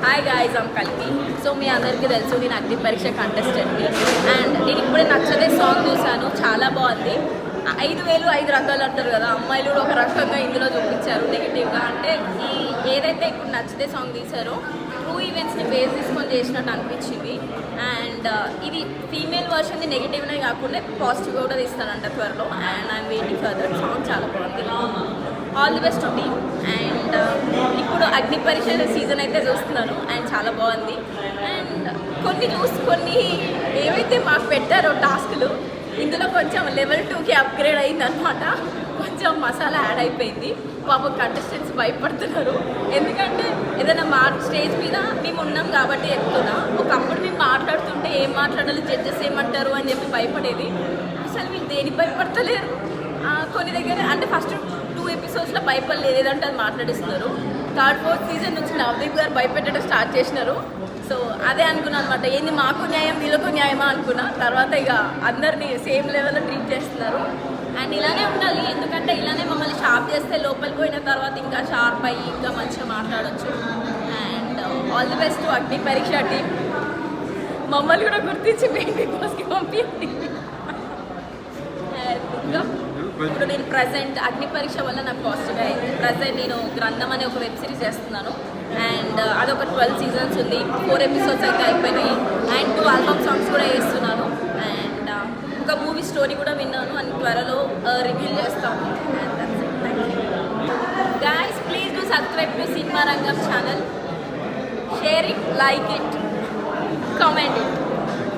Hi guys, I'm కల్కి. So మీ అందరికీ తెలుసు నేను అగ్ని పరీక్ష కంటెస్టెంట్ని. అండ్ నేను ఇప్పుడే నచ్చదే సాంగ్ చూశాను, చాలా బాగుంది. 5,000 5 రకాలు అంటారు కదా, అమ్మాయిలు కూడా ఒక రకంగా ఇందులో చూపించారు నెగిటివ్గా. అంటే ఏదైతే ఇప్పుడు నచ్చితే సాంగ్ తీశారో ట్రూ ఈవెంట్స్ని బేస్ తీసుకొని చేసినట్టు అనిపించింది. అండ్ ఇది ఫీమేల్ వర్షన్ని నెగిటివ్నే కాకుండా పాజిటివ్గా కూడా తీస్తానంట త్వరలో. And I'm waiting for that. Song చాలా బాగుంది. All the best to team. And ఇప్పుడు అగ్ని పరీక్ష సీజన్ అయితే చూస్తున్నాను అండ్ చాలా బాగుంది. అండ్ కొన్ని ఏవైతే మాకు పెట్టారో టాస్క్లు ఇందులో కొంచెం లెవెల్ 2కి అప్గ్రేడ్ అయిందనమాట. కొంచెం మసాలా యాడ్ అయిపోయింది. పాపం కంటెస్టెంట్స్ భయపడుతున్నారు. ఎందుకంటే ఏదైనా స్టేజ్ మీద మేము ఉన్నాం కాబట్టి చెప్తున్నా. ఒకప్పుడు మేము మాట్లాడుతుంటే ఏం మాట్లాడాలి, జడ్జెస్ ఏమంటారు అని చెప్పి భయపడేది. అసలు వీళ్ళు దేనికి భయపడతలేరు. కొన్ని దగ్గర అంటే ఫస్ట్ 2 ఎపిసోడ్స్లో భయపడలేదు, ఏదంటే అది మాట్లాడిస్తున్నారు. 3rd 4th సీజన్ నుంచి నవదీప్ గారు భయపెట్టడం స్టార్ట్ చేసినారు. సో అదే అనుకున్నాను అనమాట, ఏంది మాకు న్యాయం వీళ్ళకు న్యాయమా అనుకున్నా. తర్వాత ఇక అందరినీ సేమ్ లెవెల్లో ట్రీట్ చేస్తున్నారు. అండ్ ఇలానే ఉండాలి, ఎందుకంటే ఇలానే మమ్మల్ని షార్ప్ చేస్తే లోపలికి పోయిన తర్వాత ఇంకా షార్ప్ అయ్యి ఇంకా మంచిగా మాట్లాడవచ్చు. And all the best to అగ్ని పరీక్ష టీమ్. మమ్మల్ని కూడా గుర్తించి మెయిన్ బిగ్ బాస్కి పంపింది. ఇప్పుడు నేను ప్రజెంట్ అగ్ని పరీక్ష వల్ల నాకు పాజిటివ్ అయింది. ప్రజెంట్ నేను గ్రంథం అనే ఒక వెబ్ సిరీస్ చేస్తున్నాను. అండ్ అదొక 12 సీజన్స్ ఉంది. 4 ఎపిసోడ్స్ అయితే అయిపోయినాయి. అండ్ 2 ఆల్బమ్ సాంగ్స్ కూడా వేస్తున్నాను. అండ్ ఒక మూవీ స్టోరీ కూడా విన్నాను అండ్ త్వరలో రివీల్ చేస్తాను. And that's it. Thank you guys. Please do subscribe to cinema Rangam channel. Share it, like it, comment it.